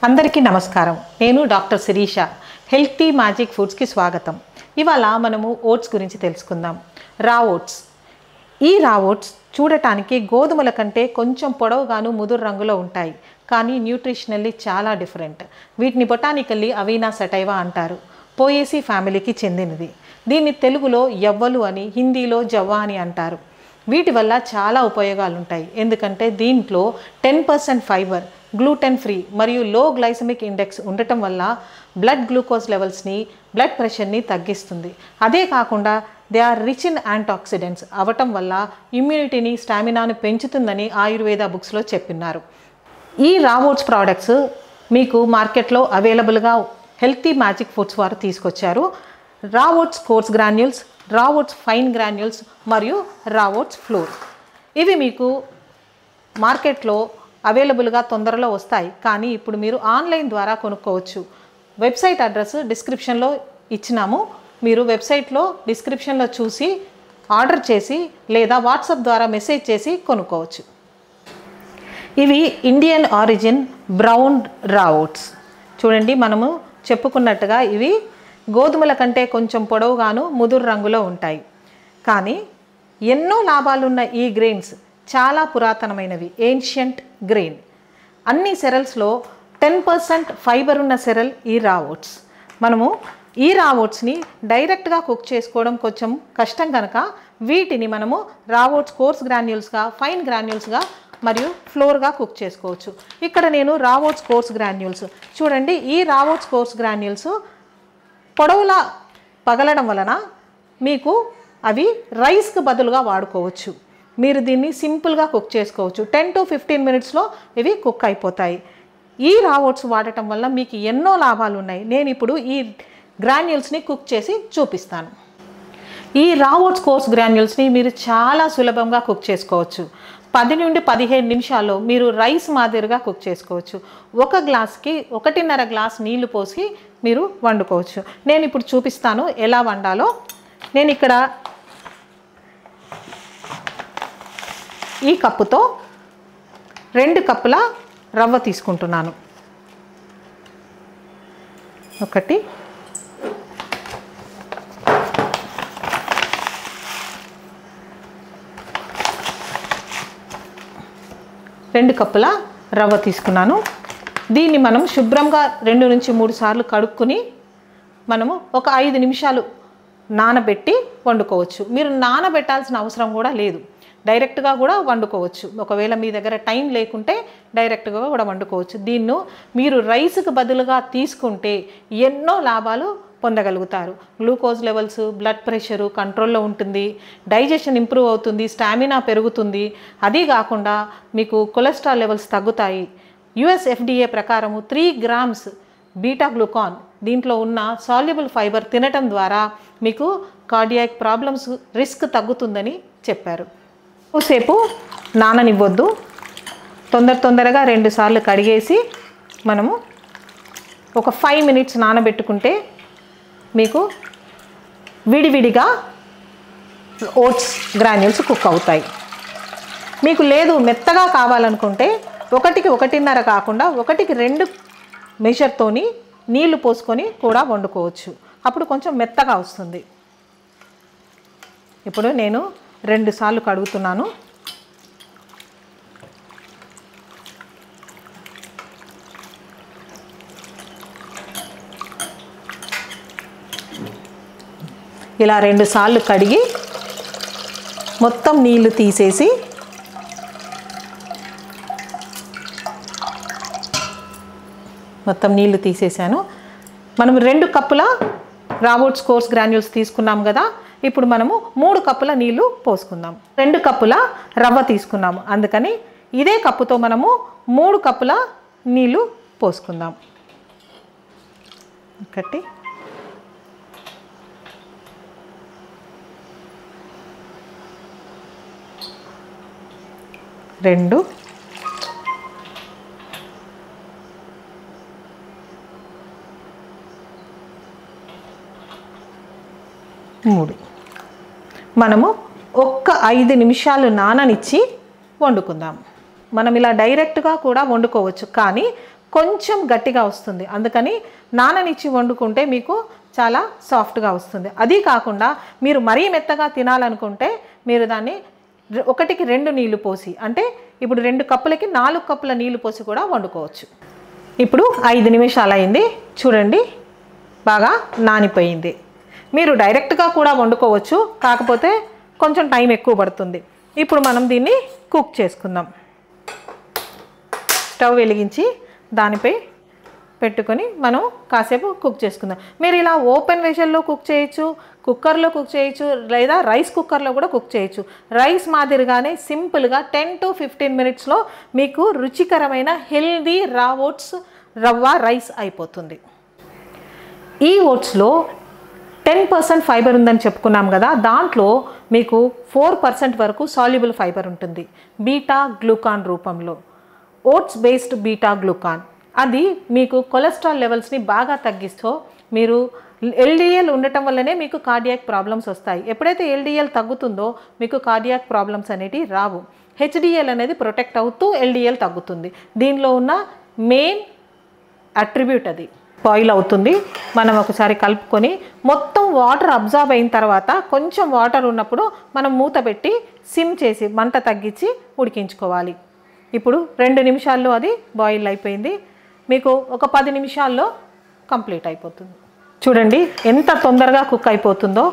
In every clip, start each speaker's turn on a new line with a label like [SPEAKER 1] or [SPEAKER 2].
[SPEAKER 1] అందరికీ నమస్కారం. నేను డాక్టర్ శిరీష. హెల్తీ మ్యాజిక్ ఫుడ్స్కి స్వాగతం. ఇవాళ మనము ఓట్స్ గురించి తెలుసుకుందాం. రా ఓట్స్. ఈ రా ఓట్స్ చూడటానికి గోధుమల కంటే కొంచెం పొడవుగాను ముదురు రంగులో ఉంటాయి, కానీ న్యూట్రిషనల్లీ చాలా డిఫరెంట్. వీటిని బొటానికల్లీ అవీనా సటైవా అంటారు. పోయేసి ఫ్యామిలీకి చెందినది. దీన్ని తెలుగులో యవ్వలు అని, హిందీలో జవ్వా అని అంటారు. వీటి వల్ల చాలా ఉపయోగాలు ఉంటాయి. ఎందుకంటే దీంట్లో 10% ఫైబర్, గ్లూటెన్ ఫ్రీ మరియు లో గ్లైసమిక్ ఇండెక్స్ ఉండటం వల్ల బ్లడ్ గ్లూకోజ్ లెవెల్స్ని, బ్లడ్ ప్రెషర్ని తగ్గిస్తుంది. అదే కాకుండా they are rich in antioxidants అవటం వల్ల ఇమ్యూనిటీని, స్టామినాను పెంచుతుందని ఆయుర్వేద బుక్స్లో చెప్పినారు. ఈ రా ఓట్స్ ప్రోడక్ట్స్ మీకు మార్కెట్లో అవైలబుల్గా హెల్తీ మ్యాజిక్ ఫుడ్స్ వారు తీసుకొచ్చారు. రా ఓట్స్ కోర్స్ గ్రాన్యూల్స్, రా ఓట్స్ ఫైన్ గ్రాన్యూల్స్ మరియు రా ఓట్స్ ఫ్లోర్. ఇవి మీకు మార్కెట్లో అవైలబుల్గా తొందరలో వస్తాయి, కానీ ఇప్పుడు మీరు ఆన్లైన్ ద్వారా కొనుక్కోవచ్చు. వెబ్సైట్ అడ్రస్ డిస్క్రిప్షన్లో ఇచ్చినాము. మీరు వెబ్సైట్లో డిస్క్రిప్షన్లో చూసి ఆర్డర్ చేసి లేదా వాట్సాప్ ద్వారా మెసేజ్ చేసి కొనుక్కోవచ్చు. ఇవి ఇండియన్ ఆరిజిన్ బ్రౌన్ రా ఓట్స్. చూడండి, మనము చెప్పుకున్నట్టుగా ఇవి గోధుమల కంటే కొంచెం పొడవుగాను ముదురు రంగులో ఉంటాయి. కానీ ఎన్నో లాభాలున్న ఈ గ్రెయిన్స్ చాలా పురాతనమైనవి, ఏన్షియంట్ గ్రెయిన్. అన్ని సెరల్స్లో 10% ఫైబర్ ఉన్న సెరల్ ఈ రా ఓట్స్. మనము ఈ రా ఓట్స్ని డైరెక్ట్గా కుక్ చేసుకోవడం కొంచెం కష్టం కనుక వీటిని మనము రా ఓట్స్ కోర్స్ గ్రాన్యూల్స్గా, ఫైన్ గ్రాన్యూల్స్గా మరియు ఫ్లోర్గా కుక్ చేసుకోవచ్చు. ఇక్కడ నేను రా ఓట్స్ కోర్స్ గ్రాన్యూల్స్ చూడండి. ఈ రా ఓట్స్ కోర్స్ గ్రాన్యూల్స్ పొడవులా పగలడం వలన మీకు అవి రైస్కి బదులుగా వాడుకోవచ్చు. మీరు దీన్ని సింపుల్గా కుక్ చేసుకోవచ్చు. 10 to 15 మినిట్స్లో ఇవి కుక్ అయిపోతాయి. ఈ రా ఓట్స్ వాడటం వల్ల మీకు ఎన్నో లాభాలు ఉన్నాయి. నేను ఇప్పుడు ఈ గ్రాన్యూల్స్ని కుక్ చేసి చూపిస్తాను. ఈ రా ఓట్స్ కోర్స్ గ్రాన్యూల్స్ని మీరు చాలా సులభంగా కుక్ చేసుకోవచ్చు. 10 నుండి 15 నిమిషాల్లో మీరు రైస్ మాదిరిగా కుక్ చేసుకోవచ్చు. ఒక గ్లాస్కి 1.5 గ్లాస్ నీళ్లు పోసి మీరు వండుకోవచ్చు. నేను ఇప్పుడు చూపిస్తాను ఎలా వండాలో. నేను ఇక్కడ ఈ కప్పుతో 2 కప్పుల రవ్వ తీసుకుంటున్నాను. 1 2 కప్పుల రవ్వ తీసుకున్నాను. దీన్ని మనం శుభ్రంగా 2 నుంచి 3 సార్లు కడుక్కుని మనము ఒక 5 నిమిషాలు నానబెట్టి వండుకోవచ్చు. మీరు నానబెట్టాల్సిన అవసరం కూడా లేదు, డైరెక్ట్గా కూడా వండుకోవచ్చు. ఒకవేళ మీ దగ్గర టైం లేకుంటే డైరెక్ట్గా కూడా వండుకోవచ్చు. దీన్ని మీరు రైస్కి బదులుగా తీసుకుంటే ఎన్నో లాభాలు పొందగలుగుతారు. గ్లూకోజ్ లెవెల్స్, బ్లడ్ ప్రెషరు కంట్రోల్లో ఉంటుంది, డైజెషన్ ఇంప్రూవ్ అవుతుంది, స్టామినా పెరుగుతుంది. అదీ కాకుండా మీకు కొలెస్ట్రాల్ లెవెల్స్ తగ్గుతాయి. US FDA ప్రకారము 3 grams బీటా గ్లూకాన్ దీంట్లో ఉన్న సాల్యుబుల్ ఫైబర్ తినటం ద్వారా మీకు కార్డియాక్ ప్రాబ్లమ్స్ రిస్క్ తగ్గుతుందని చెప్పారు. ఎక్కువసేపు నాననివ్వద్దు. తొందరగా 2 సార్లు కడిగేసి మనము ఒక 5 minutes నానబెట్టుకుంటే మీకు విడివిడిగా ఓట్స్ గ్రాన్యూల్స్ కుక్ అవుతాయి. మీకు లేదు మెత్తగా కావాలనుకుంటే 1కి 1.5 కాకుండా 1కి 2 మెజర్తోని నీళ్లు పోసుకొని కూడా వండుకోవచ్చు. అప్పుడు కొంచెం మెత్తగా వస్తుంది. ఇప్పుడు నేను 2 సార్లు కడుగుతున్నాను. ఇలా 2 సార్లు కడిగి మొత్తం నీళ్లు తీసేసి తీసేసాను. మనం 2 కప్పుల రా ఓట్స్ కోర్స్ గ్రాన్యూల్స్ తీసుకున్నాం కదా. ఇప్పుడు మనము 3 కప్పుల నీళ్లు పోసుకుందాం. 2 కప్పుల రవ్వ తీసుకున్నాము, అందుకని ఇదే కప్పుతో మనము 3 కప్పుల నీళ్లు పోసుకుందాం. 1 2 3. మనము 5 నిమిషాలు నాననిచ్చి వండుకుందాం. మనం ఇలా డైరెక్ట్గా కూడా వండుకోవచ్చు, కానీ కొంచెం గట్టిగా వస్తుంది. అందుకని నాననిచ్చి వండుకుంటే మీకు చాలా సాఫ్ట్గా వస్తుంది. అది కాకుండా మీరు మరీ మెత్తగా తినాలనుకుంటే మీరు దాన్ని 1కి 2 నీళ్లు పోసి, అంటే ఇప్పుడు 2 కప్పులకి 4 కప్పుల నీళ్లు పోసి కూడా వండుకోవచ్చు. ఇప్పుడు 5 నిమిషాలు అయింది చూడండి, బాగా నానిపోయింది. మీరు డైరెక్ట్గా కూడా వండుకోవచ్చు, కాకపోతే కొంచెం టైం ఎక్కువ పడుతుంది. ఇప్పుడు మనం దీన్ని కుక్ చేసుకుందాం. స్టవ్ వెలిగించి దానిపై పెట్టుకొని మనం కాసేపు కుక్ చేసుకుందాం. మీరు ఇలా ఓపెన్ వెజల్లో కుక్ చేయొచ్చు, కుక్కర్లో కుక్ చేయొచ్చు, లేదా రైస్ కుక్కర్లో కూడా కుక్ చేయొచ్చు. రైస్ మాదిరిగానే సింపుల్గా 10 to 15 మినిట్స్లో మీకు రుచికరమైన హెల్దీ రా ఓట్స్ రవ్వ రైస్ అయిపోతుంది. ఈ ఓట్స్లో 10% ఫైబర్ ఉందని చెప్పుకున్నాం కదా, దాంట్లో మీకు 4% వరకు సాల్యుబుల్ ఫైబర్ ఉంటుంది బీటా గ్లూకాన్ రూపంలో. ఓట్స్ బేస్డ్ బీటా గ్లూకాన్ అది మీకు కొలెస్ట్రాల్ లెవెల్స్ని బాగా తగ్గిస్తూ, మీరు ఎల్డిఎల్ ఉండటం వల్లనే మీకు కార్డియాక్ ప్రాబ్లమ్స్ వస్తాయి. ఎప్పుడైతే ఎల్డిఎల్ తగ్గుతుందో మీకు కార్డియాక్ ప్రాబ్లమ్స్ అనేటివి రావు. హెచ్డిఎల్ అనేది ప్రొటెక్ట్ అవుతూ ఎల్డిఎల్ తగ్గుతుంది. దీనిలో ఉన్న మెయిన్ అట్రిబ్యూట్ అది. బాయిల్ అవుతుంది, మనం ఒకసారి కలుపుకొని మొత్తం వాటర్ అబ్జార్బ్ అయిన తర్వాత కొంచెం వాటర్ ఉన్నప్పుడు మనం మూత పెట్టి సిమ్ చేసి మంట తగ్గించి ఉడికించుకోవాలి. ఇప్పుడు 2 నిమిషాల్లో అది బాయిల్ అయిపోయింది. మీకు ఒక 10 నిమిషాల్లో కంప్లీట్ అయిపోతుంది. చూడండి ఎంత తొందరగా కుక్ అయిపోతుందో.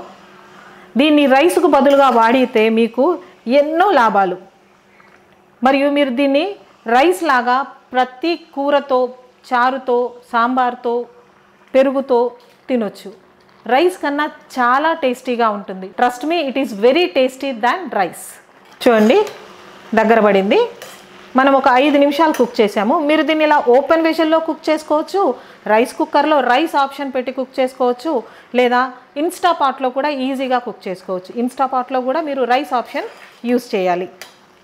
[SPEAKER 1] దీన్ని రైస్కు బదులుగా వాడితే మీకు ఎన్నో లాభాలు. మరియు మీరు దీన్ని రైస్ లాగా ప్రతి కూరతో, చారుతో, సాంబార్తో, పెరుగుతో తినొచ్చు. రైస్ కన్నా చాలా టేస్టీగా ఉంటుంది. Trust me, it is very tasty than rice. చూడండి దగ్గర పడింది. మనం ఒక 5 నిమిషాలు కుక్ చేసాము. మీరు దీన్ని ఇలా ఓపెన్ వెజల్లో కుక్ చేసుకోవచ్చు, రైస్ కుక్కర్లో రైస్ ఆప్షన్ పెట్టి కుక్ చేసుకోవచ్చు, లేదా ఇన్స్టాపాట్లో కూడా ఈజీగా కుక్ చేసుకోవచ్చు. ఇన్స్టాపాట్లో కూడా మీరు రైస్ ఆప్షన్ యూస్ చేయాలి.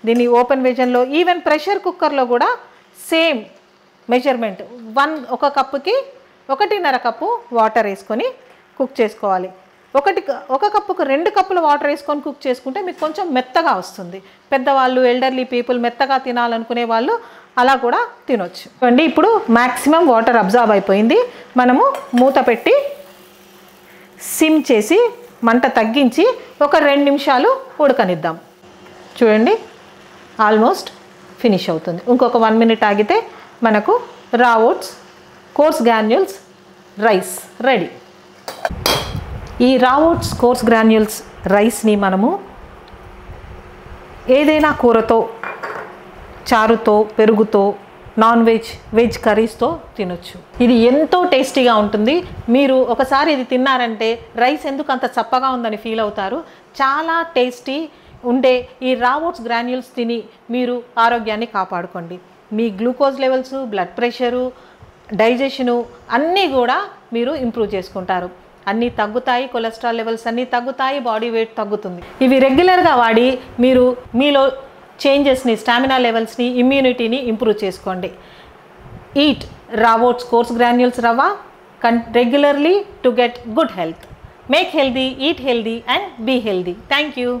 [SPEAKER 1] దీన్ని ఓపెన్ వెజల్లో, ఈవెన్ ప్రెషర్ కుక్కర్లో కూడా సేమ్ మెజర్మెంట్ 1 కప్పుకి 1.5 కప్పు వాటర్ వేసుకొని కుక్ చేసుకోవాలి. 1 కప్పుకు 2 కప్పుల వాటర్ వేసుకొని కుక్ చేసుకుంటే మీకు కొంచెం మెత్తగా వస్తుంది. పెద్దవాళ్ళు, ఎల్డర్లీ పీపుల్ మెత్తగా తినాలనుకునే వాళ్ళు అలా కూడా తినొచ్చు. చూడండి ఇప్పుడు మ్యాక్సిమం వాటర్ అబ్జార్బ్ అయిపోయింది. మనము మూత పెట్టి సిమ్ చేసి మంట తగ్గించి ఒక 2 నిమిషాలు ఉడకనిద్దాం. చూడండి ఆల్మోస్ట్ ఫినిష్ అవుతుంది. ఇంకొక 1 మినిట్ ఆగితే మనకు raw oats coarse granules rice ready. ఈ రా ఓట్స్ కోర్స్ గ్రాన్యూల్స్ రైస్ని మనము ఏదైనా కూరతో, చారుతో, పెరుగుతో, నాన్ వెజ్, వెజ్ కర్రీస్తో తినొచ్చు. ఇది ఎంతో టేస్టీగా ఉంటుంది. మీరు ఒకసారి ఇది తిన్నారంటే రైస్ ఎందుకు అంత చప్పగా ఉందని ఫీల్ అవుతారు. చాలా టేస్టీ ఉండే ఈ రా ఓట్స్ గ్రాన్యూల్స్ తిని మీరు ఆరోగ్యాన్ని కాపాడుకోండి. మీ glucose levels, blood pressure, digestion అన్నీ కూడా మీరు ఇంప్రూవ్ చేసుకుంటారు. అన్నీ తగ్గుతాయి, కొలెస్ట్రాల్ లెవెల్స్ అన్నీ తగ్గుతాయి, బాడీ వెయిట్ తగ్గుతుంది. ఇవి రెగ్యులర్గా వాడి మీరు మీలో చేంజెస్ని, స్టామినా లెవెల్స్ని, ఇమ్యూనిటీని ఇంప్రూవ్ చేసుకోండి. ఈట్ రా ఓట్స్ కోర్స్ గ్రాన్యూల్స్ రవ్వ regularly to get good health. Make healthy, eat healthy and be healthy. Thank you.